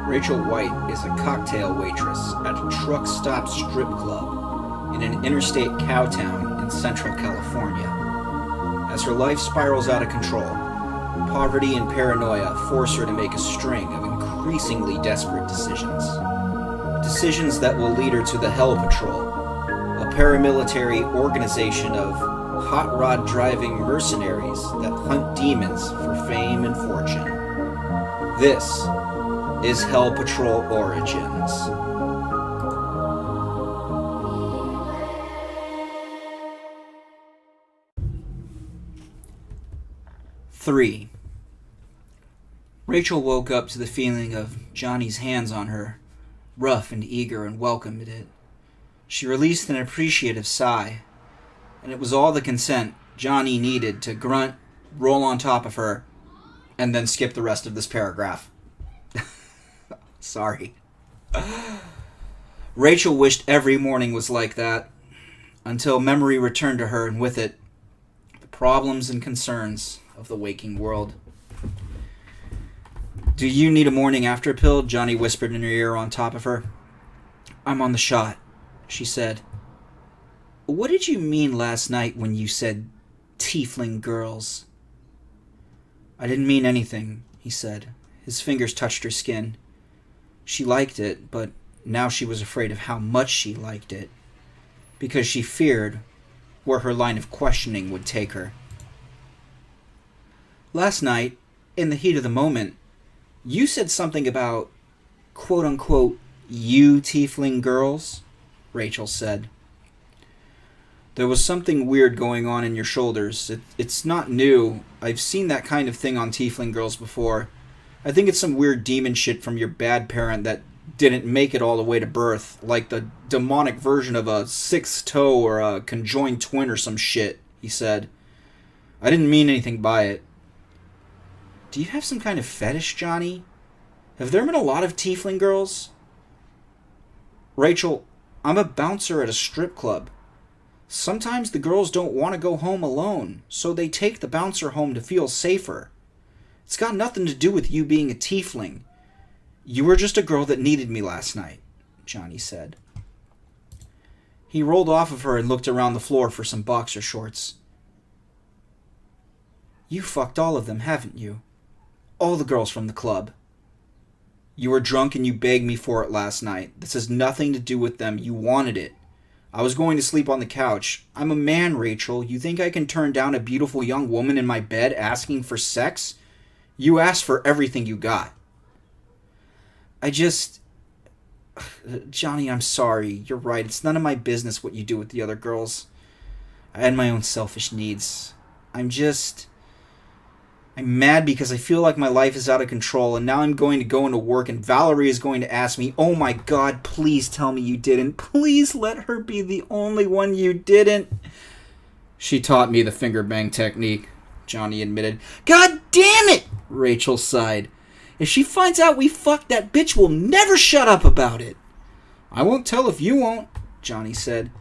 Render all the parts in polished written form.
Rachel White is a cocktail waitress at a truck stop strip club in an interstate cowtown in Central California. As her life spirals out of control, poverty and paranoia force her to make a string of increasingly desperate decisions. Decisions that will lead her to the Hell Patrol, a paramilitary organization of hot rod driving mercenaries that hunt demons for fame and fortune. This is Hell Patrol Origins. Three. Rachel woke up to the feeling of Johnny's hands on her, rough and eager, and welcomed it. She released an appreciative sigh, and it was all the consent Johnny needed to grunt, roll on top of her, and then skip the rest of this paragraph. Sorry. Rachel wished every morning was like that, until memory returned to her, and with it, the problems and concerns of the waking world. "Do you need a morning after pill?" Johnny whispered in her ear on top of her. "I'm on the shot," she said. "What did you mean last night when you said tiefling girls?" "I didn't mean anything," he said. His fingers touched her skin. She liked it, but now she was afraid of how much she liked it, because she feared where her line of questioning would take her. "Last night, in the heat of the moment, you said something about, quote-unquote, you tiefling girls," Rachel said. "There was something weird going on in your shoulders. It's not new. I've seen that kind of thing on tiefling girls before. I think it's some weird demon shit from your bad parent that didn't make it all the way to birth, like the demonic version of a sixth toe or a conjoined twin or some shit," he said. "I didn't mean anything by it." "Do you have some kind of fetish, Johnny? Have there been a lot of tiefling girls?" "Rachel, I'm a bouncer at a strip club. Sometimes the girls don't want to go home alone, so they take the bouncer home to feel safer. It's got nothing to do with you being a tiefling. You were just a girl that needed me last night," Johnny said. He rolled off of her and looked around the floor for some boxer shorts. "You fucked all of them, haven't you? All the girls from the club. You were drunk and you begged me for it last night. This has nothing to do with them. You wanted it. I was going to sleep on the couch. I'm a man, Rachel. You think I can turn down a beautiful young woman in my bed asking for sex? You asked for everything you got." Johnny, I'm sorry. You're right. It's none of my business what you do with the other girls. I had my own selfish needs. I'm mad because I feel like my life is out of control, and now I'm going to go into work and Valerie is going to ask me, "Oh my God, please tell me you didn't. Please let her be the only one you didn't." "She taught me the finger bang technique," Johnny admitted. "God damn it!" Rachel sighed. "If she finds out we fucked, that bitch will never shut up about it." "I won't tell if you won't," Johnny said.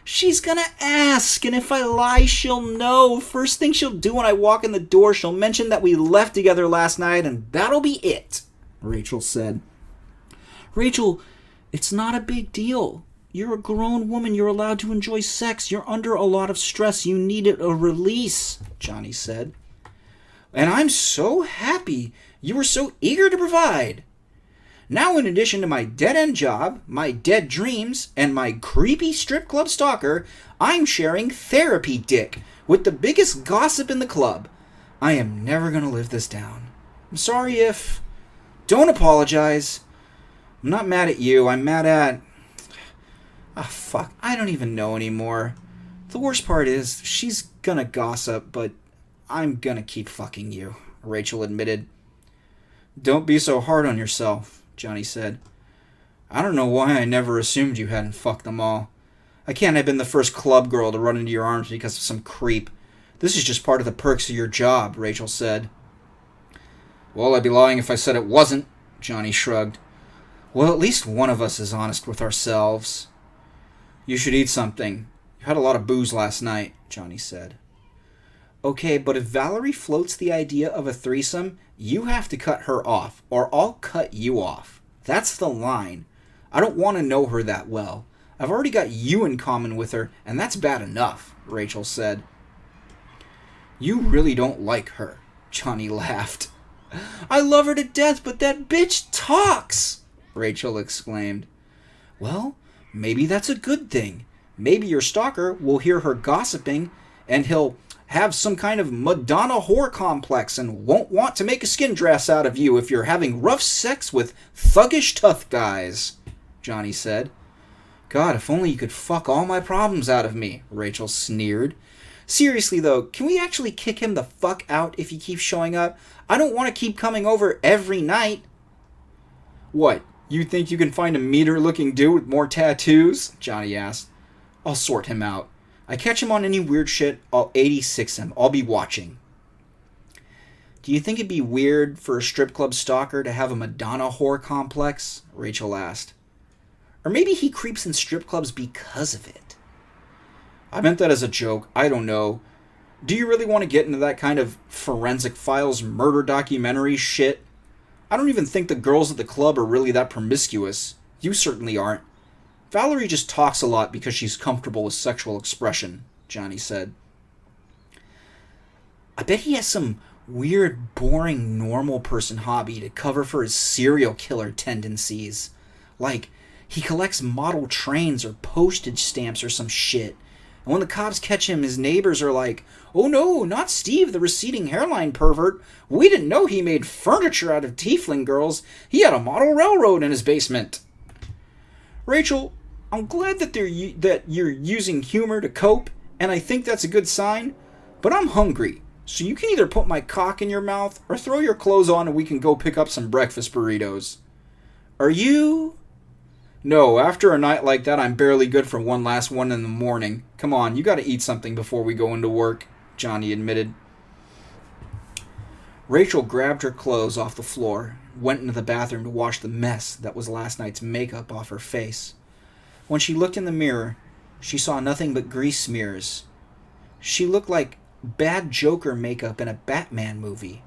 "She's gonna ask, and if I lie, she'll know. First thing she'll do when I walk in the door, she'll mention that we left together last night, and that'll be it," Rachel said. "Rachel, it's not a big deal. You're a grown woman. You're allowed to enjoy sex. You're under a lot of stress. You needed a release," Johnny said. "And I'm so happy you were so eager to provide. Now, in addition to my dead-end job, my dead dreams, and my creepy strip club stalker, I'm sharing therapy dick with the biggest gossip in the club. I am never going to live this down. I'm sorry if... Don't apologize. I'm not mad at you. I'm mad at... fuck. I don't even know anymore. The worst part is, she's gonna gossip, but I'm gonna keep fucking you," Rachel admitted. "Don't be so hard on yourself," Johnny said. I don't know why I never assumed you hadn't fucked them all. I can't have been the first club girl to run into your arms because of some creep. This is just part of the perks of your job, Rachel said. Well, I'd be lying if I said it wasn't, Johnny shrugged. Well, at least one of us is honest with ourselves. You should eat something. You had a lot of booze last night, Johnny said. Okay, but if Valerie floats the idea of a threesome, you have to cut her off, or I'll cut you off. That's the line. I don't want to know her that well. I've already got you in common with her, and that's bad enough, Rachel said. You really don't like her, Johnny laughed. I love her to death, but that bitch talks, Rachel exclaimed. Well, maybe that's a good thing. Maybe your stalker will hear her gossiping, and he'll have some kind of Madonna whore complex and won't want to make a skin dress out of you if you're having rough sex with thuggish tough guys, Johnny said. God, if only you could fuck all my problems out of me, Rachel sneered. Seriously, though, can we actually kick him the fuck out if he keeps showing up? I don't want to keep coming over every night. What, you think you can find a meaner-looking dude with more tattoos? Johnny asked. I'll sort him out. I catch him on any weird shit, I'll 86 him. I'll be watching. Do you think it'd be weird for a strip club stalker to have a Madonna whore complex? Rachel asked. Or maybe he creeps in strip clubs because of it. I meant that as a joke. I don't know. Do you really want to get into that kind of Forensic Files murder documentary shit? I don't even think the girls at the club are really that promiscuous. You certainly aren't. Valerie just talks a lot because she's comfortable with sexual expression, Johnny said. I bet he has some weird, boring, normal person hobby to cover for his serial killer tendencies. Like, he collects model trains or postage stamps or some shit. And when the cops catch him, his neighbors are like, oh no, not Steve, the receding hairline pervert. We didn't know he made furniture out of tiefling girls. He had a model railroad in his basement. Rachel, I'm glad that you're using humor to cope, and I think that's a good sign, but I'm hungry, so you can either put my cock in your mouth or throw your clothes on and we can go pick up some breakfast burritos. Are you? No, after a night like that, I'm barely good for one last one in the morning. Come on, you gotta eat something before we go into work, Johnny admitted. Rachel grabbed her clothes off the floor, went into the bathroom to wash the mess that was last night's makeup off her face. When she looked in the mirror, she saw nothing but grease smears. She looked like bad Joker makeup in a Batman movie.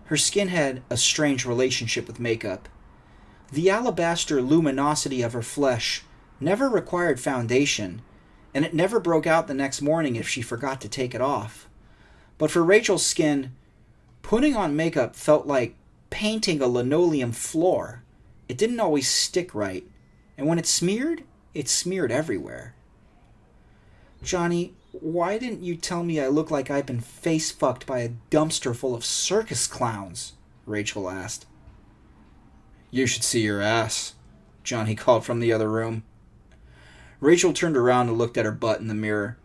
Her skin had a strange relationship with makeup. The alabaster luminosity of her flesh never required foundation, and it never broke out the next morning if she forgot to take it off. But for Rachel's skin, putting on makeup felt like painting a linoleum floor. It didn't always stick right, and when it smeared everywhere. Johnny, why didn't you tell me I look like I've been face-fucked by a dumpster full of circus clowns? Rachel asked. You should see your ass, Johnny called from the other room. Rachel turned around and looked at her butt in the mirror.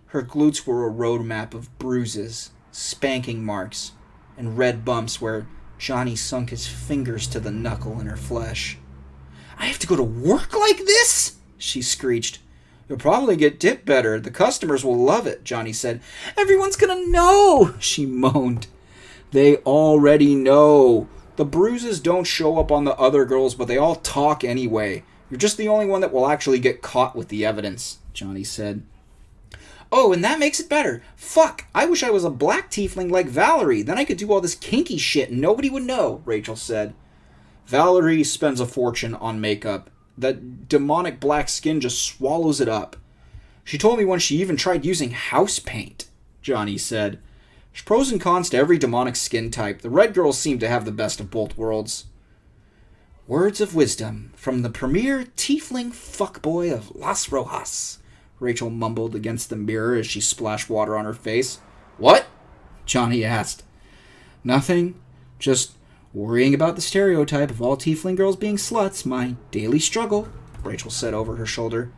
Her glutes were a road map of bruises, spanking marks, and red bumps where Johnny sunk his fingers to the knuckle in her flesh. I have to go to work like this? She screeched. You'll probably get tipped better. The customers will love it, Johnny said. Everyone's gonna know, she moaned. They already know. The bruises don't show up on the other girls, but they all talk anyway. You're just the only one that will actually get caught with the evidence, Johnny said. Oh, and that makes it better. Fuck, I wish I was a black tiefling like Valerie. Then I could do all this kinky shit and nobody would know, Rachel said. Valerie spends a fortune on makeup. That demonic black skin just swallows it up. She told me once she even tried using house paint, Johnny said. There's pros and cons to every demonic skin type. The red girls seem to have the best of both worlds. Words of wisdom from the premier tiefling fuckboy of Las Rojas, Rachel mumbled against the mirror as she splashed water on her face. What? Johnny asked. Nothing. Just worrying about the stereotype of all tiefling girls being sluts, my daily struggle, Rachel said over her shoulder.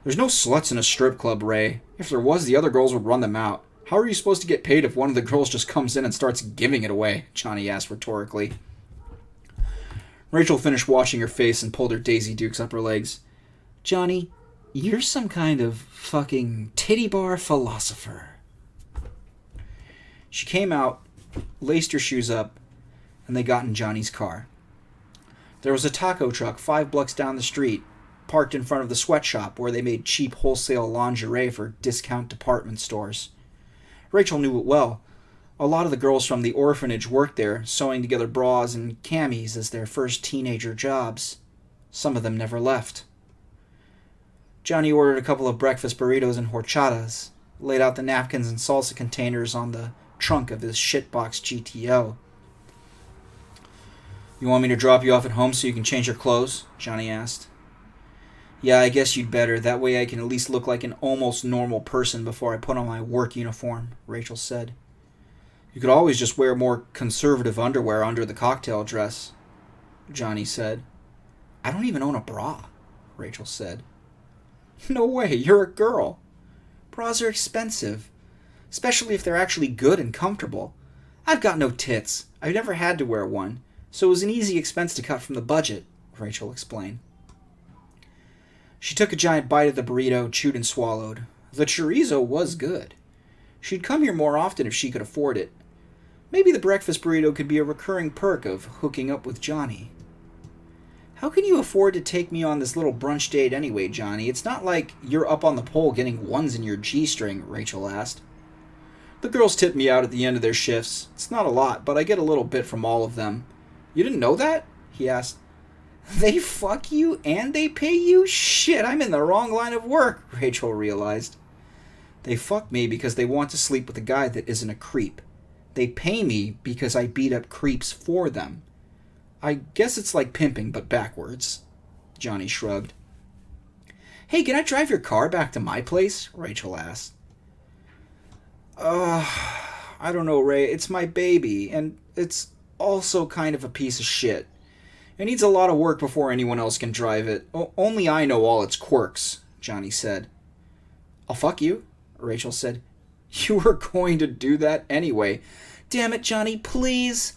There's no sluts in a strip club, Ray. If there was, the other girls would run them out. How are you supposed to get paid if one of the girls just comes in and starts giving it away? Johnny asked rhetorically. Rachel finished washing her face and pulled her Daisy Dukes up her legs. Johnny, you're some kind of fucking titty bar philosopher. She came out, laced her shoes up, and they got in Johnny's car. There was a taco truck 5 blocks down the street, parked in front of the sweatshop where they made cheap wholesale lingerie for discount department stores. Rachel knew it well. A lot of the girls from the orphanage worked there, sewing together bras and camis as their first teenager jobs. Some of them never left. Johnny ordered a couple of breakfast burritos and horchatas, laid out the napkins and salsa containers on the trunk of his shitbox GTO. You want me to drop you off at home so you can change your clothes? Johnny asked. Yeah, I guess you'd better. That way I can at least look like an almost normal person before I put on my work uniform, Rachel said. You could always just wear more conservative underwear under the cocktail dress, Johnny said. I don't even own a bra, Rachel said. No way, you're a girl. Bras are expensive, especially if they're actually good and comfortable. I've got no tits. I've never had to wear one, so it was an easy expense to cut from the budget, Rachel explained. She took a giant bite of the burrito, chewed and swallowed. The chorizo was good. She'd come here more often if she could afford it. Maybe the breakfast burrito could be a recurring perk of hooking up with Johnny. How can you afford to take me on this little brunch date anyway, Johnny? It's not like you're up on the pole getting ones in your G-string, Rachel asked. The girls tip me out at the end of their shifts. It's not a lot, but I get a little bit from all of them. You didn't know that? He asked. They fuck you and they pay you? Shit, I'm in the wrong line of work, Rachel realized. They fuck me because they want to sleep with a guy that isn't a creep. They pay me because I beat up creeps for them. I guess it's like pimping, but backwards. Johnny shrugged. Hey, can I drive your car back to my place? Rachel asked. I don't know, Ray. It's my baby, and it's also kind of a piece of shit. It needs a lot of work before anyone else can drive it. Only I know all its quirks, Johnny said. I'll fuck you, Rachel said. You were going to do that anyway. Damn it, Johnny, please.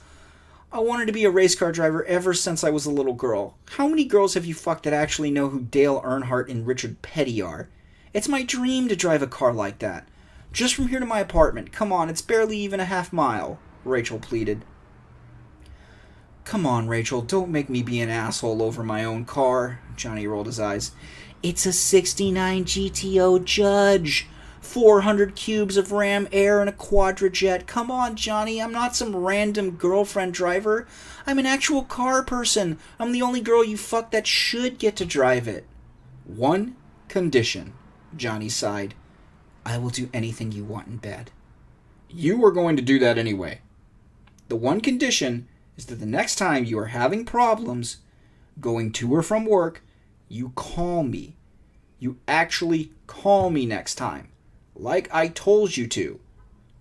I wanted to be a race car driver ever since I was a little girl. How many girls have you fucked that actually know who Dale Earnhardt and Richard Petty are? It's my dream to drive a car like that. Just from here to my apartment. Come on, it's barely even a half mile, Rachel pleaded. Come on, Rachel, don't make me be an asshole over my own car, Johnny rolled his eyes. It's a 69 GTO Judge. 400 cubes of Ram Air and a quadrajet. Come on, Johnny, I'm not some random girlfriend driver. I'm an actual car person. I'm the only girl you fuck that should get to drive it. One condition, Johnny sighed. I will do anything you want in bed. You were going to do that anyway. The one condition is that the next time you are having problems going to or from work, you call me. You actually call me next time. Like I told you to.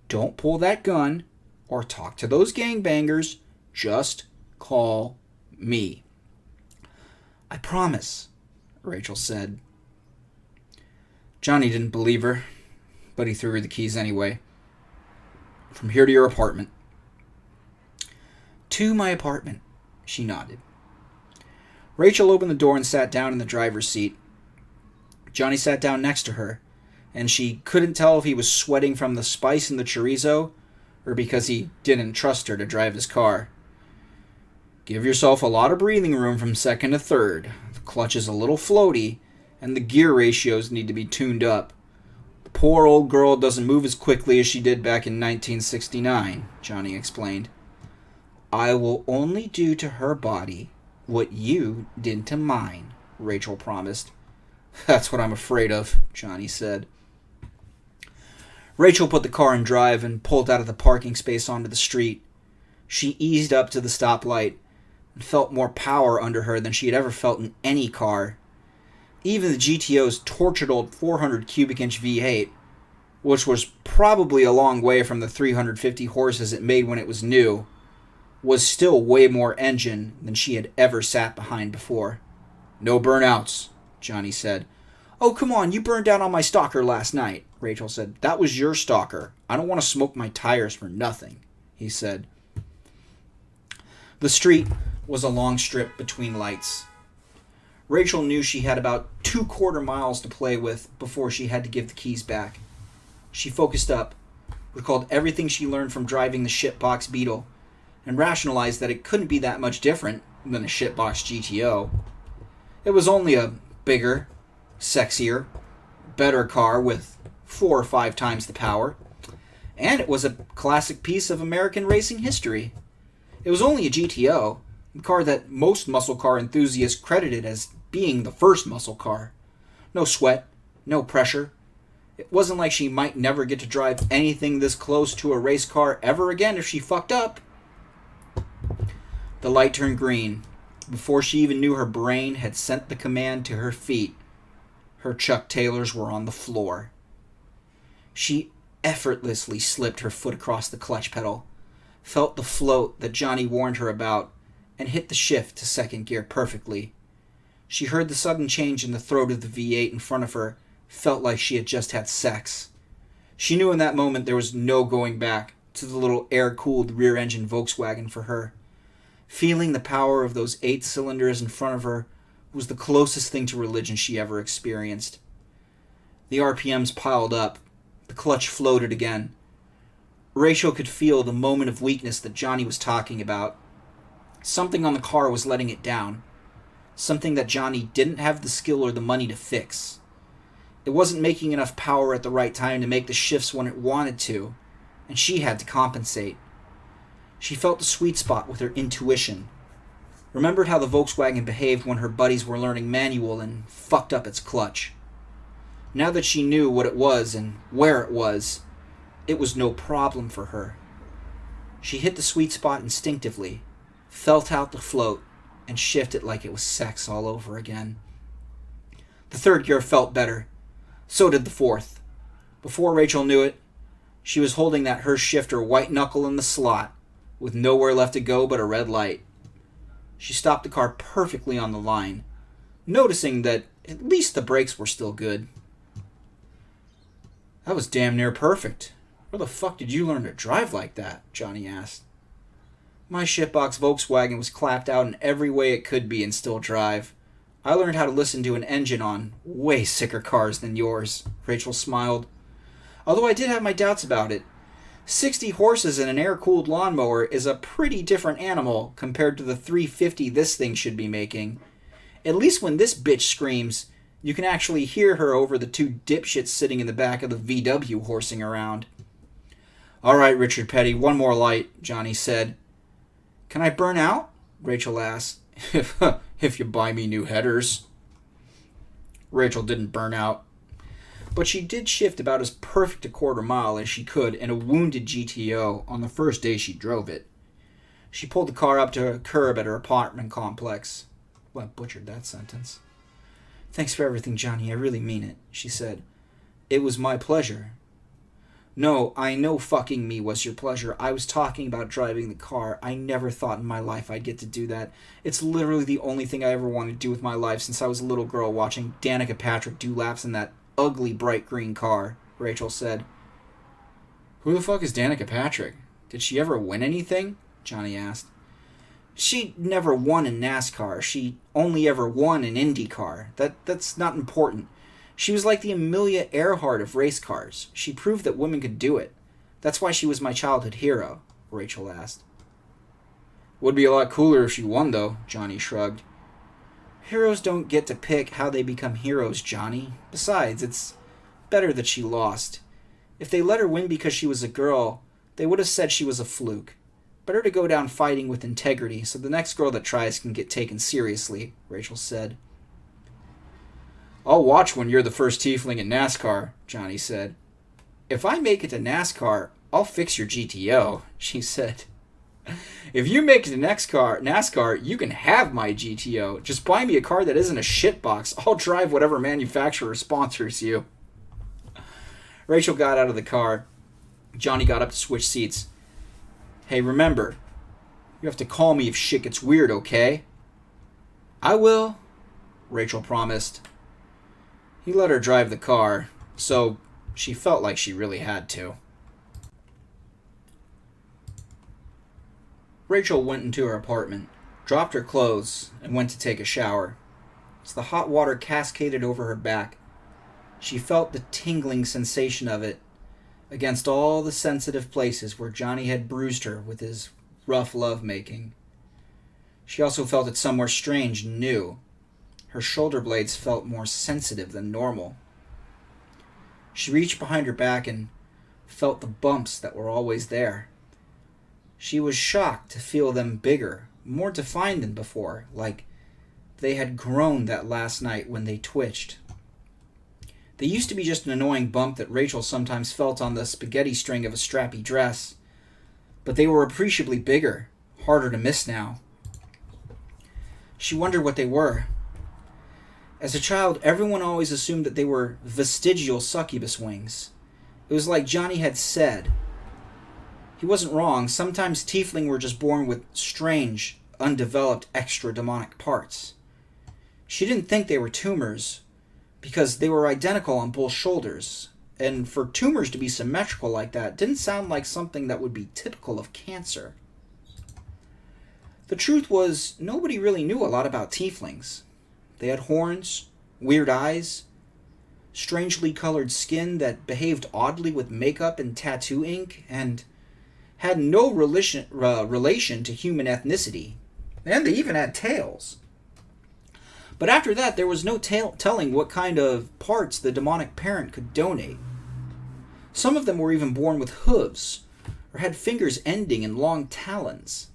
Don't pull that gun or talk to those gangbangers. Just call me. I promise, Rachel said. Johnny didn't believe her, but he threw her the keys anyway. From here to your apartment. To my apartment, she nodded. Rachel opened the door and sat down in the driver's seat. Johnny sat down next to her, and she couldn't tell if he was sweating from the spice in the chorizo or because he didn't trust her to drive his car. Give yourself a lot of breathing room from second to third. The clutch is a little floaty, and the gear ratios need to be tuned up. The poor old girl doesn't move as quickly as she did back in 1969, Johnny explained. I will only do to her body what you did to mine, Rachel promised. That's what I'm afraid of, Johnny said. Rachel put the car in drive and pulled out of the parking space onto the street. She eased up to the stoplight and felt more power under her than she had ever felt in any car. Even the GTO's tortured old 400 cubic inch V8, which was probably a long way from the 350 horses it made when it was new, was still way more engine than she had ever sat behind before. No burnouts, Johnny said. Oh, come on, you burned out on my stalker last night, Rachel said. That was your stalker. I don't want to smoke my tires for nothing, he said. The street was a long strip between lights. Rachel knew she had about 2/4 miles to play with before she had to give the keys back. She focused up, recalled everything she learned from driving the shitbox Beetle, and rationalized that it couldn't be that much different than a shitbox GTO. It was only a bigger, sexier, better car with 4 or 5 times the power, and it was a classic piece of American racing history. It was only a GTO, a car that most muscle car enthusiasts credited as being the first muscle car. No sweat, no pressure. It wasn't like she might never get to drive anything this close to a race car ever again if she fucked up. The light turned green. Before she even knew her brain had sent the command to her feet, her Chuck Taylors were on the floor. She effortlessly slipped her foot across the clutch pedal, felt the float that Johnny warned her about, and hit the shift to second gear perfectly. She heard the sudden change in the throat of the V8 in front of her, felt like she had just had sex. She knew in that moment there was no going back to the little air-cooled rear-engine Volkswagen for her. Feeling the power of those 8 cylinders in front of her was the closest thing to religion she ever experienced. The RPMs piled up. The clutch floated again. Rachel could feel the moment of weakness that Johnny was talking about. Something on the car was letting it down. Something that Johnny didn't have the skill or the money to fix. It wasn't making enough power at the right time to make the shifts when it wanted to, and she had to compensate. She felt the sweet spot with her intuition. Remembered how the Volkswagen behaved when her buddies were learning manual and fucked up its clutch. Now that she knew what it was and where it was no problem for her. She hit the sweet spot instinctively, felt out the float, and shifted like it was sex all over again. The third gear felt better. So did the fourth. Before Rachel knew it, she was holding that Hurst shifter white knuckle in the slot, with nowhere left to go but a red light. She stopped the car perfectly on the line, noticing that at least the brakes were still good. That was damn near perfect. Where the fuck did you learn to drive like that? Johnny asked. My shitbox Volkswagen was clapped out in every way it could be and still drive. I learned how to listen to an engine on way sicker cars than yours, Rachel smiled. Although I did have my doubts about it. 60 horses in an air-cooled lawnmower is a pretty different animal compared to the 350 this thing should be making. At least when this bitch screams, you can actually hear her over the 2 dipshits sitting in the back of the VW horsing around. All right, Richard Petty, one more light, Johnny said. Can I burn out? Rachel asked. If you buy me new headers. Rachel didn't burn out. But she did shift about as perfect a 1/4 mile as she could in a wounded GTO on the first day she drove it. She pulled the car up to a curb at her apartment complex. Well, I butchered that sentence. Thanks for everything, Johnny. I really mean it, she said. It was my pleasure. No, I know fucking me was your pleasure. I was talking about driving the car. I never thought in my life I'd get to do that. It's literally the only thing I ever wanted to do with my life since I was a little girl watching Danica Patrick do laps in that ugly bright green car, Rachel said. Who the fuck is Danica Patrick? Did she ever win anything? Johnny asked. She never won in NASCAR. She only ever won in IndyCar. That's not important. She was like the Amelia Earhart of race cars. She proved that women could do it. That's why she was my childhood hero, Rachel asked. Would be a lot cooler if she won, though, Johnny shrugged. Heroes don't get to pick how they become heroes, Johnny. Besides, it's better that she lost. If they let her win because she was a girl, they would have said she was a fluke. Better to go down fighting with integrity so the next girl that tries can get taken seriously, Rachel said. I'll watch when you're the first tiefling in NASCAR, Johnny said. If I make it to NASCAR, I'll fix your GTO, she said. If you make it to NASCAR, you can have my GTO. Just buy me a car that isn't a shitbox. I'll drive whatever manufacturer sponsors you. Rachel got out of the car. Johnny got up to switch seats. Hey, remember, you have to call me if shit gets weird, okay? I will, Rachel promised. He let her drive the car, so she felt like she really had to. Rachel went into her apartment. dropped her clothes, and went to take a shower. As the hot water cascaded over her back, she felt the tingling sensation of it against all the sensitive places where Johnny had bruised her with his rough love-making. She also felt it somewhere strange and new. Her shoulder blades felt more sensitive than normal. She reached behind her back and felt the bumps that were always there. She was shocked to feel them bigger, more defined than before, like they had grown that last night when they twitched. They used to be just an annoying bump that Rachel sometimes felt on the spaghetti string of a strappy dress, but they were appreciably bigger, harder to miss now. She wondered what they were. As a child, everyone always assumed that they were vestigial succubus wings. It was like Johnny had said. He wasn't wrong. Sometimes tiefling were just born with strange, undeveloped extra demonic parts. She didn't think they were tumors, because they were identical on both shoulders, and for tumors to be symmetrical like that didn't sound like something that would be typical of cancer. The truth was, nobody really knew a lot about tieflings. They had horns, weird eyes, strangely colored skin that behaved oddly with makeup and tattoo ink, and had no relation to human ethnicity. And they even had tails. But after that, there was no telling what kind of parts the demonic parent could donate. Some of them were even born with hooves, or had fingers ending in long talons.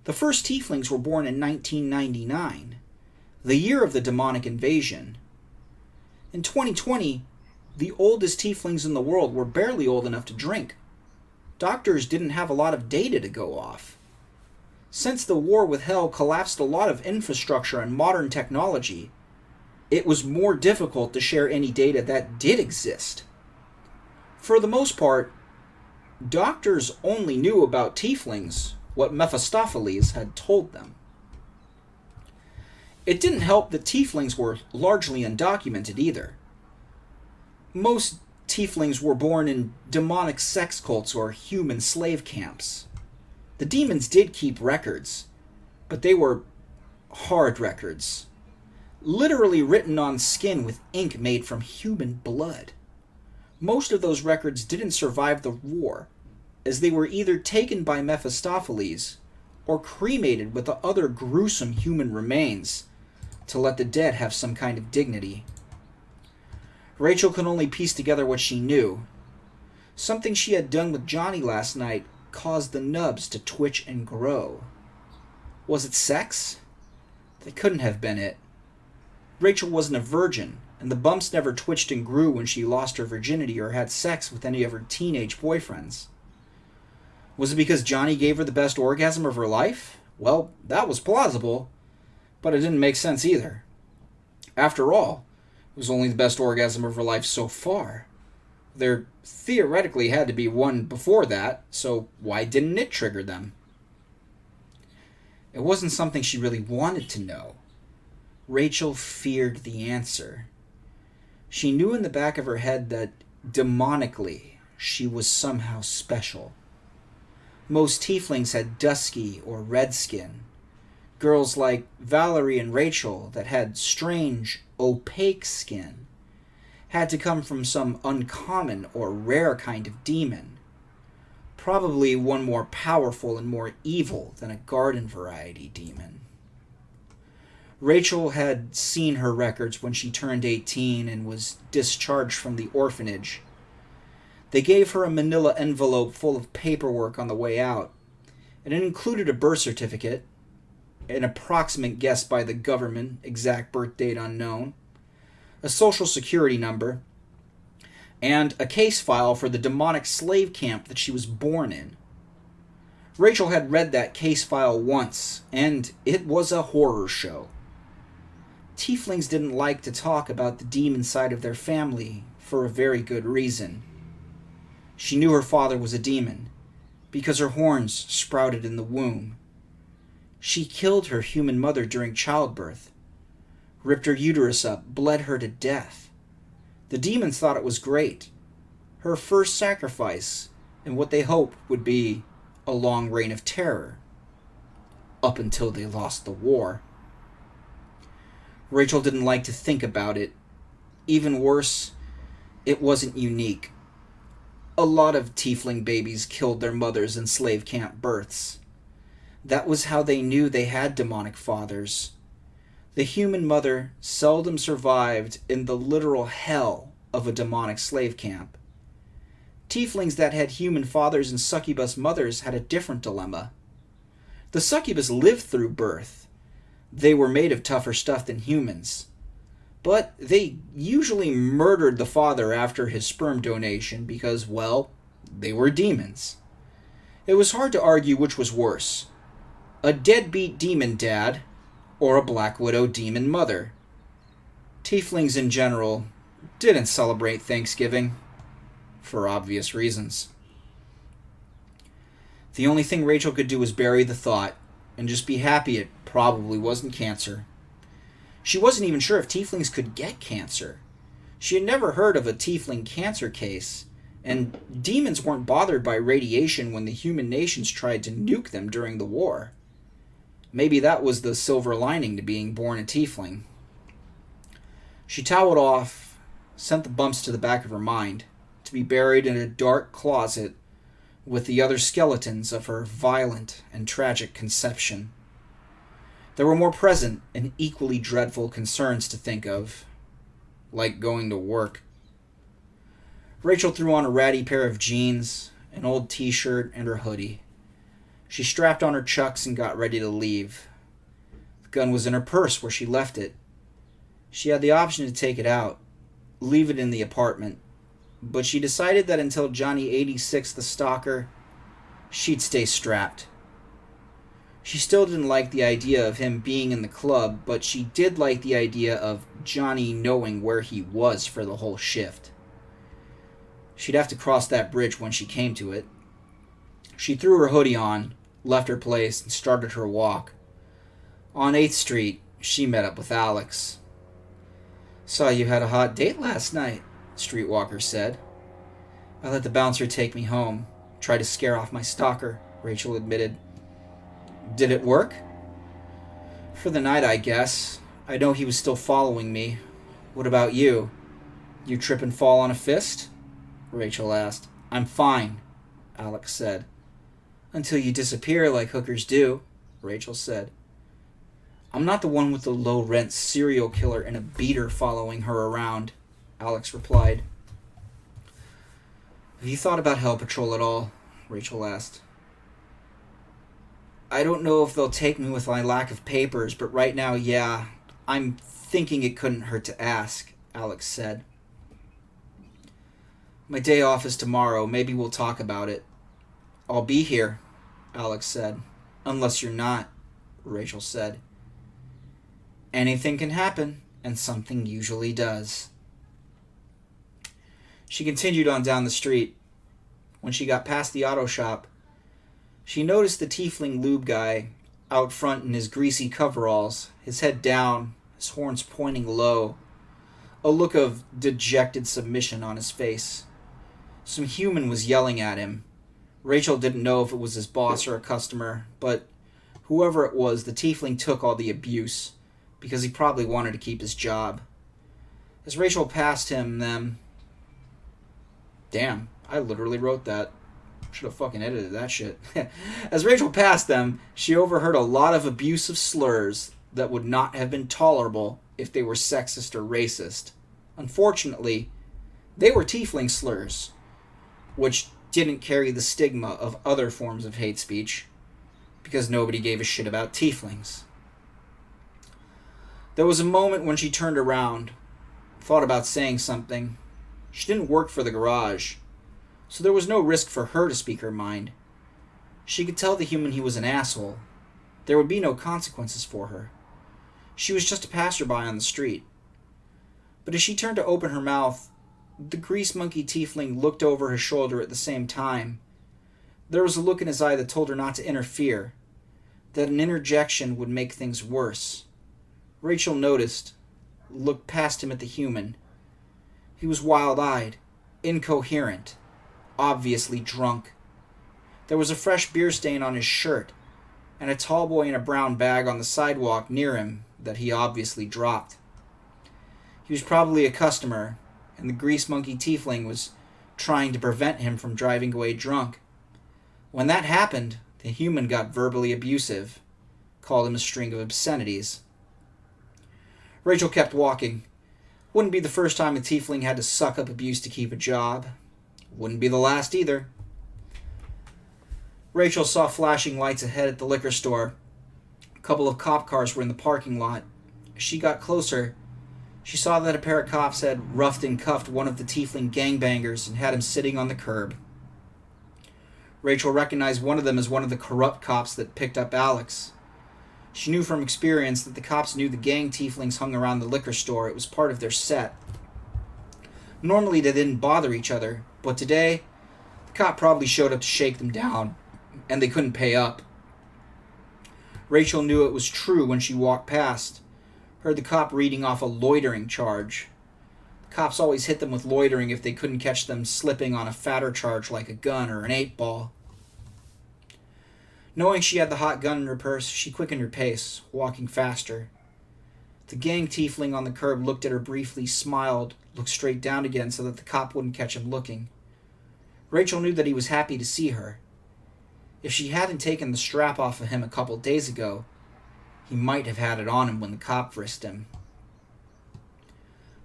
The first tieflings were born in 1999, the year of the demonic invasion. In 2020, the oldest tieflings in the world were barely old enough to drink. Doctors didn't have a lot of data to go off. Since the war with Hell collapsed a lot of infrastructure and modern technology, it was more difficult to share any data that did exist. For the most part, doctors only knew about tieflings what Mephistopheles had told them. It didn't help that tieflings were largely undocumented either. Most tieflings were born in demonic sex cults or human slave camps. The demons did keep records, but they were hard records, literally written on skin with ink made from human blood. Most of those records didn't survive the war, as they were either taken by Mephistopheles or cremated with the other gruesome human remains to let the dead have some kind of dignity. Rachel could only piece together what she knew. Something she had done with Johnny last night caused the nubs to twitch and grow. Was it sex? That couldn't have been it. Rachel wasn't a virgin, and the bumps never twitched and grew when she lost her virginity or had sex with any of her teenage boyfriends. Was it because Johnny gave her the best orgasm of her life? Well, that was plausible, but it didn't make sense either. After all, it was only the best orgasm of her life so far. There theoretically had to be one before that, so why didn't it trigger them? It wasn't something she really wanted to know. Rachel feared the answer. She knew in the back of her head that, demonically, she was somehow special. Most tieflings had dusky or red skin. Girls like Valerie and Rachel that had strange, opaque skin had to come from some uncommon or rare kind of demon. Probably one more powerful and more evil than a garden variety demon. Rachel had seen her records when she turned 18 and was discharged from the orphanage. They gave her a manila envelope full of paperwork on the way out, and it included a birth certificate, an approximate guess by the government, exact birth date unknown, a social security number, and a case file for the demonic slave camp that she was born in. Rachel had read that case file once, and it was a horror show. Tieflings didn't like to talk about the demon side of their family for a very good reason. She knew her father was a demon, because her horns sprouted in the womb. She killed her human mother during childbirth, ripped her uterus up, bled her to death. The demons thought it was great. Her first sacrifice, and what they hoped would be a long reign of terror. up until they lost the war. Rachel didn't like to think about it. Even worse, it wasn't unique. A lot of tiefling babies killed their mothers in slave camp births. That was how they knew they had demonic fathers. The human mother seldom survived in the literal hell of a demonic slave camp. Tieflings that had human fathers and succubus mothers had a different dilemma. The succubus lived through birth. They were made of tougher stuff than humans. But they usually murdered the father after his sperm donation because, well, they were demons. It was hard to argue which was worse, a deadbeat demon dad or a Black Widow demon mother. Tieflings in general didn't celebrate Thanksgiving, for obvious reasons. The only thing Rachel could do was bury the thought and just be happy it probably wasn't cancer. She wasn't even sure if tieflings could get cancer. She had never heard of a tiefling cancer case, and demons weren't bothered by radiation when the human nations tried to nuke them during the war. Maybe that was the silver lining to being born a tiefling. She toweled off, sent the bumps to the back of her mind, to be buried in a dark closet with the other skeletons of her violent and tragic conception. There were more present and equally dreadful concerns to think of, like going to work. Rachel threw on a ratty pair of jeans, an old t-shirt, and her hoodie. She strapped on her chucks and got ready to leave. The gun was in her purse where she left it. She had the option to take it out, leave it in the apartment, but she decided that until Johnny 86 the stalker, she'd stay strapped. She still didn't like the idea of him being in the club, but she did like the idea of Johnny knowing where he was for the whole shift. She'd have to cross that bridge when she came to it. She threw her hoodie on, left her place, and started her walk. On 8th Street, she met up with Alex. "Saw you had a hot date last night," Streetwalker said. "I let the bouncer take me home. Tried to scare off my stalker," Rachel admitted. "Did it work?" "For the night, I guess. I know he was still following me. What about you? You trip and fall on a fist?" Rachel asked. "I'm fine," Alex said. "Until you disappear like hookers do," Rachel said. "I'm not the one with the low-rent serial killer and a beater following her around," Alex replied. "Have you thought about Hell Patrol at all?" Rachel asked. "I don't know if they'll take me with my lack of papers, but right now, yeah, I'm thinking it couldn't hurt to ask," Alex said. "My day off is tomorrow. Maybe we'll talk about it." "I'll be here," Alex said. "Unless you're not," Rachel said. "Anything can happen, and something usually does." She continued on down the street. When she got past the auto shop, she noticed the tiefling lube guy out front in his greasy coveralls, his head down, his horns pointing low, a look of dejected submission on his face. Some human was yelling at him. Rachel didn't know if it was his boss or a customer, but whoever it was, the tiefling took all the abuse, because he probably wanted to keep his job. As Rachel passed him, Damn, I literally wrote that. Should have fucking edited that shit. As Rachel passed them, she overheard a lot of abusive slurs that would not have been tolerable if they were sexist or racist. Unfortunately, they were tiefling slurs, which didn't carry the stigma of other forms of hate speech, because nobody gave a shit about tieflings. There was a moment when she turned around, thought about saying something. She didn't work for the garage, so there was no risk for her to speak her mind. She could tell the human he was an asshole. There would be no consequences for her. She was just a passerby on the street. But as she turned to open her mouth, the grease monkey tiefling looked over his shoulder at the same time. There was a look in his eye that told her not to interfere, that an interjection would make things worse. Rachel noticed, looked past him at the human. He was wild-eyed, incoherent, obviously drunk. There was a fresh beer stain on his shirt. and a tall boy in a brown bag on the sidewalk near him that he obviously dropped. He was probably a customer, and the grease monkey tiefling was trying to prevent him from driving away drunk. When that happened, the human got verbally abusive, called him a string of obscenities. Rachel kept walking. Wouldn't be the first time a tiefling had to suck up abuse to keep a job. Wouldn't be the last either. Rachel saw flashing lights ahead at the liquor store. A couple of cop cars were in the parking lot. As she got closer, she saw that a pair of cops had roughed and cuffed one of the tiefling gangbangers and had him sitting on the curb. Rachel recognized one of them as one of the corrupt cops that picked up Alex. She knew from experience that the cops knew the gang tieflings hung around the liquor store. It was part of their set. Normally they didn't bother each other, but today, the cop probably showed up to shake them down, and they couldn't pay up. Rachel knew it was true when she walked past, heard the cop reading off a loitering charge. The cops always hit them with loitering if they couldn't catch them slipping on a fatter charge like a gun or an 8-ball. Knowing she had the hot gun in her purse, she quickened her pace, walking faster. The gang tiefling on the curb looked at her briefly, smiled, looked straight down again so that the cop wouldn't catch him looking. Rachel knew that he was happy to see her. If she hadn't taken the strap off of him a couple days ago, he might have had it on him when the cop frisked him.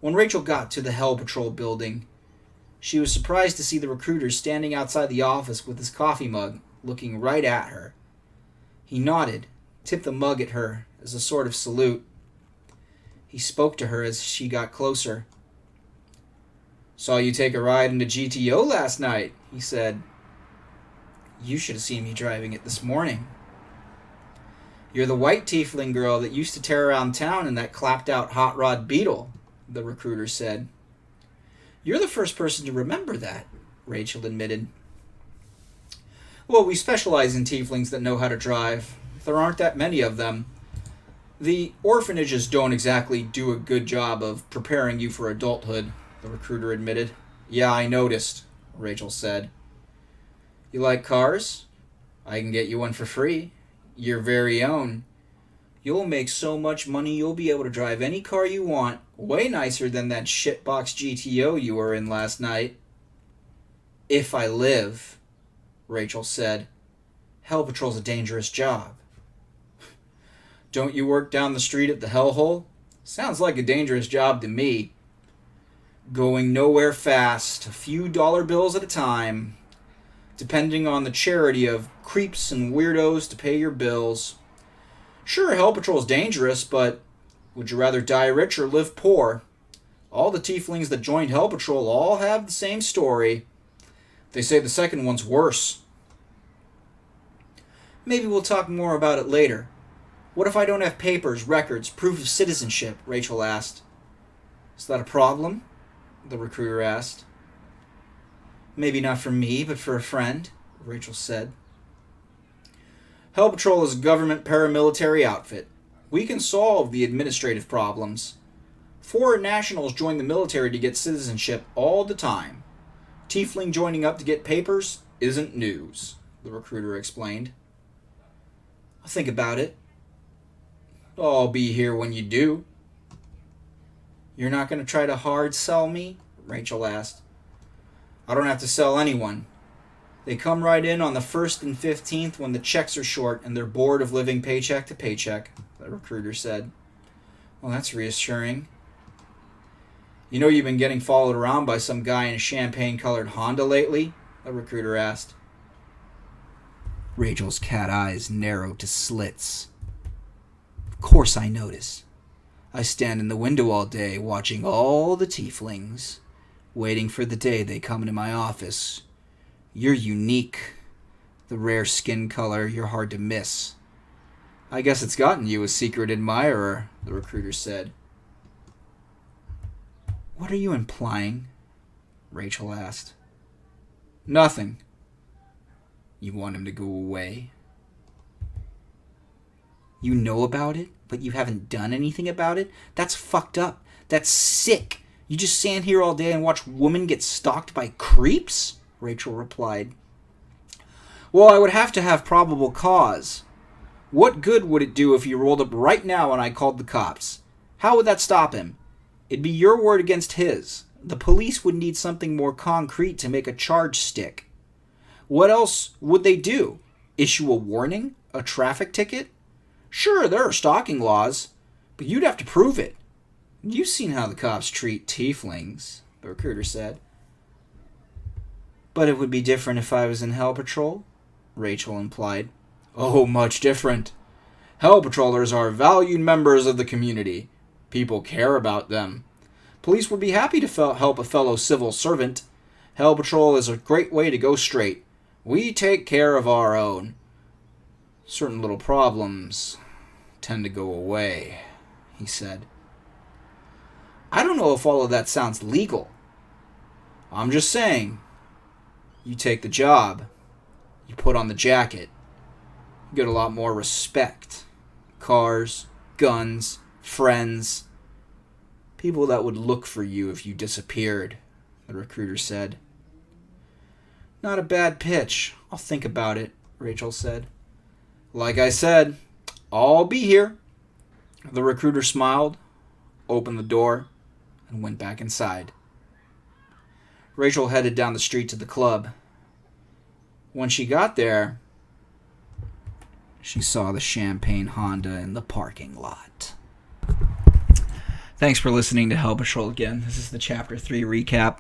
When Rachel got to the Hell Patrol building, she was surprised to see the recruiter standing outside the office with his coffee mug, looking right at her. He nodded, tipped the mug at her as a sort of salute. He spoke to her as she got closer. "Saw you take a ride into GTO last night," he said. "You should have seen me driving it this morning." "You're the white tiefling girl that used to tear around town in that clapped-out hot rod Beetle," the recruiter said. "You're the first person to remember that," Rachel admitted. "Well, we specialize in tieflings that know how to drive. There aren't that many of them. The orphanages don't exactly do a good job of preparing you for adulthood," the recruiter admitted. "Yeah, I noticed," Rachel said. "You like cars? I can get you one for free. Your very own. You'll make so much money you'll be able to drive any car you want, way nicer than that shitbox GTO you were in last night." "If I live," Rachel said. "Hell Patrol's a dangerous job." "Don't you work down the street at the hellhole? Sounds like a dangerous job to me. Going nowhere fast, a few dollar bills at a time, depending on the charity of creeps and weirdos to pay your bills. Sure, Hell Patrol's dangerous, but would you rather die rich or live poor? All the tieflings that joined Hell Patrol all have the same story. They say the second one's worse." "Maybe we'll talk more about it later. What if I don't have papers, records, proof of citizenship?" Rachel asked. "Is that a problem?" the recruiter asked. "Maybe not for me, but for a friend," Rachel said. "Hell Patrol is a government paramilitary outfit. We can solve the administrative problems. Foreign nationals join the military to get citizenship all the time. Tiefling joining up to get papers isn't news," the recruiter explained. "I'll think about it." "I'll be here when you do." "You're not going to try to hard sell me?" Rachel asked. "I don't have to sell anyone. They come right in on the 1st and 15th when the checks are short and they're bored of living paycheck to paycheck," the recruiter said. "Well, that's reassuring." "You know you've been getting followed around by some guy in a champagne-colored Honda lately?" the recruiter asked. Rachel's cat eyes narrowed to slits. "Of course I notice. I stand in the window all day watching all the tieflings, waiting for the day they come into my office. You're unique. The rare skin color, you're hard to miss. I guess it's gotten you a secret admirer," the recruiter said. "What are you implying?" Rachel asked. "Nothing. You want him to go away?" "You know about it, but you haven't done anything about it? That's fucked up. That's sick. You just stand here all day and watch women get stalked by creeps?" Rachel replied. "Well, I would have to have probable cause. What good would it do if he rolled up right now and I called the cops? How would that stop him? It'd be your word against his. The police would need something more concrete to make a charge stick. What else would they do? Issue a warning? A traffic ticket? Sure, there are stalking laws, but you'd have to prove it. You've seen how the cops treat tieflings, the recruiter said. But it would be different if I was in Hell Patrol, Rachel implied. Oh, much different. Hell Patrollers are valued members of the community. People care about them. Police would be happy to help a fellow civil servant. Hell Patrol is a great way to go straight. We take care of our own. Certain little problems tend to go away, he said. I don't know if all of that sounds legal. I'm just saying. You take the job. You put on the jacket. You get a lot more respect. Cars, guns, friends. People that would look for you if you disappeared, the recruiter said. Not a bad pitch. I'll think about it, Rachel said. Like I said, I'll be here. The recruiter smiled, opened the door, and went back inside. Rachel headed down the street to the club. When she got there, she saw the champagne Honda in the parking lot. Thanks for listening to Hell Patrol again. This is the Chapter 3 recap.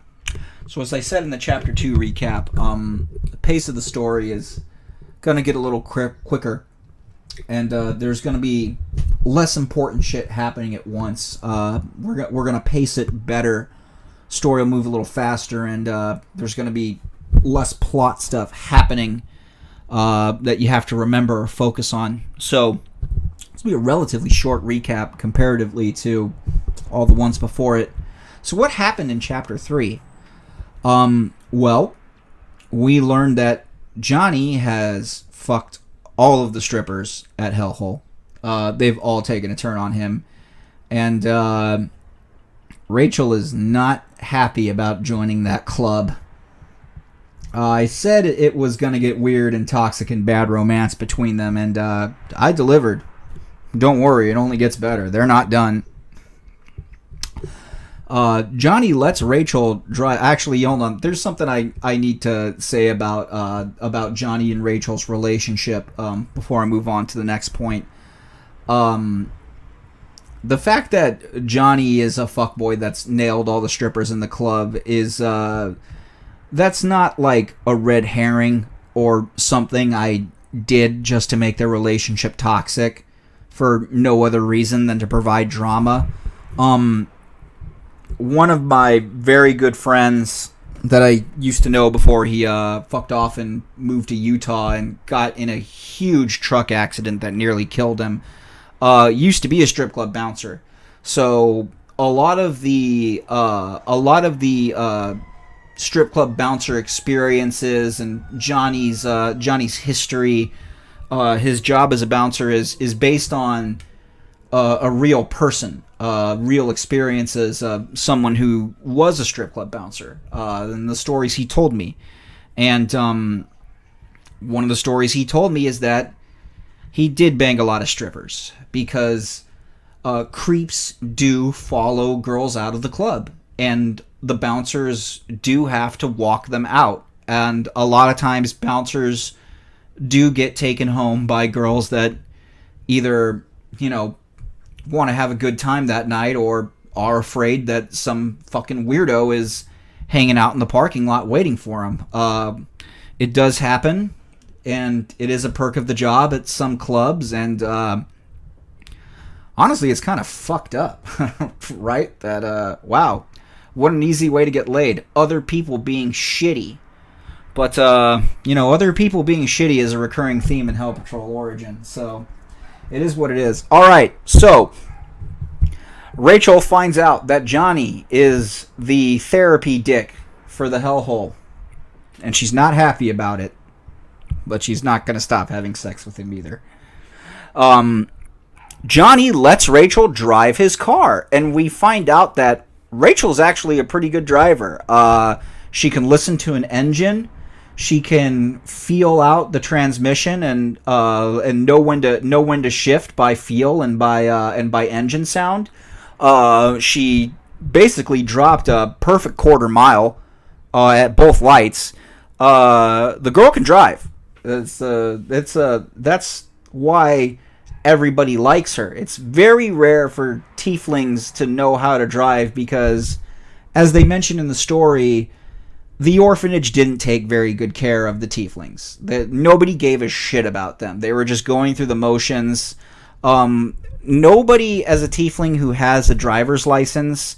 So as I said in the Chapter 2 recap, the pace of the story is going to get a little quicker. And there's going to be less important shit happening at once. We're going to pace it better. Story will move a little faster, and there's going to be less plot stuff happening that you have to remember or focus on. So it's going to be a relatively short recap comparatively to all the ones before it. So what happened in Chapter 3? Well, we learned that Johnny has fucked all of the strippers at Hellhole. They've all taken a turn on him. And Rachel is not happy about joining that club. I said it was going to get weird and toxic and bad romance between them, and I delivered. Don't worry, it only gets better. They're not done. Johnny lets Rachel drive. Actually, hold on. There's something I need to say about Johnny and Rachel's relationship before I move on to the next point. The fact that Johnny is a fuckboy that's nailed all the strippers in the club is that's not like a red herring or something I did just to make their relationship toxic for no other reason than to provide drama. One of my very good friends that I used to know before he fucked off and moved to Utah and got in a huge truck accident that nearly killed him, used to be a strip club bouncer. So a lot of the strip club bouncer experiences and Johnny's history, his job as a bouncer is based on a real person, real experiences of someone who was a strip club bouncer, and the stories he told me. And one of the stories he told me is that he did bang a lot of strippers because creeps do follow girls out of the club, and the bouncers do have to walk them out. And a lot of times bouncers do get taken home by girls that either, want to have a good time that night or are afraid that some fucking weirdo is hanging out in the parking lot waiting for them. It does happen, and it is a perk of the job at some clubs, and honestly, it's kind of fucked up, right? That, wow, what an easy way to get laid. Other people being shitty. But, other people being shitty is a recurring theme in Hell Patrol Origin, so it is what it is. Alright, so Rachel finds out that Johnny is the therapy dick for the hellhole, and she's not happy about it, but she's not going to stop having sex with him either. Johnny lets Rachel drive his car, and we find out that Rachel's actually a pretty good driver. She can listen to an engine. She can feel out the transmission and know when to shift by feel and by engine sound. She basically dropped a perfect quarter mile at both lights. The girl can drive. That's why everybody likes her. It's very rare for tieflings to know how to drive because, as they mentioned in the story, the orphanage didn't take very good care of the tieflings. Nobody gave a shit about them. They were just going through the motions. Nobody as a tiefling who has a driver's license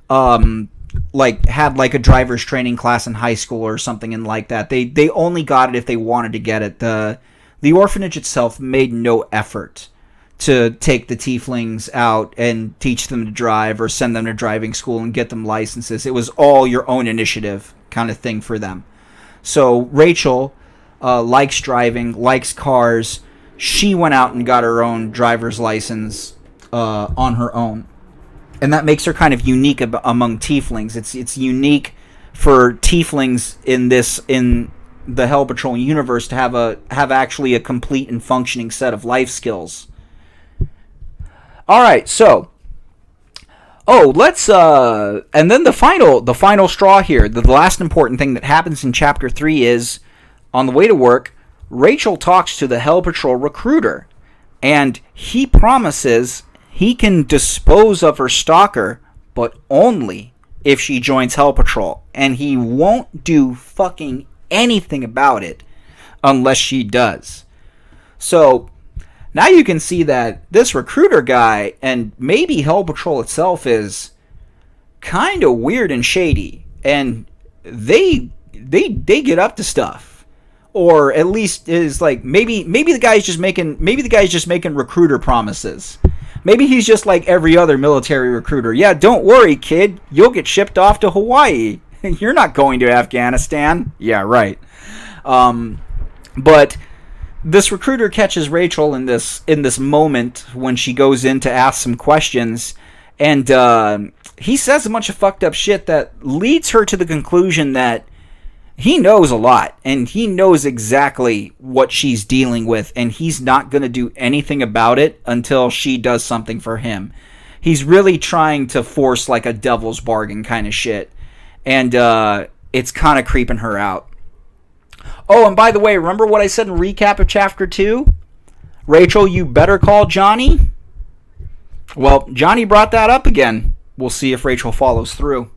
had a driver's training class in high school or something and like that. They only got it if they wanted to get it. The orphanage itself made no effort to take the tieflings out and teach them to drive or send them to driving school and get them licenses. It was all your own initiative kind of thing for them. So Rachel likes driving, likes cars. She went out and got her own driver's license on her own. And that makes her kind of unique among tieflings. It's unique for tieflings in the Hell Patrol universe to have actually a complete and functioning set of life skills. All right, so let's and then the final straw here, the last important thing that happens in chapter 3 is on the way to work, Rachel talks to the Hell Patrol recruiter, and he promises he can dispose of her stalker, but only if she joins Hell Patrol, and he won't do fucking anything about it unless she does. So now you can see that this recruiter guy and maybe Hell Patrol itself is kind of weird and shady, and they get up to stuff, or at least is like maybe the guy's just making recruiter promises. Maybe he's just like every other military recruiter. Yeah, don't worry, kid. You'll get shipped off to Hawaii. You're not going to Afghanistan. Yeah, right. But this recruiter catches Rachel in this moment when she goes in to ask some questions, and he says a bunch of fucked up shit that leads her to the conclusion that he knows a lot, and he knows exactly what she's dealing with, and he's not going to do anything about it until she does something for him. He's really trying to force like a devil's bargain kind of shit, and it's kind of creeping her out. Oh, and by the way, remember what I said in recap of chapter 2? Rachel, you better call Johnny? Well, Johnny brought that up again. We'll see if Rachel follows through.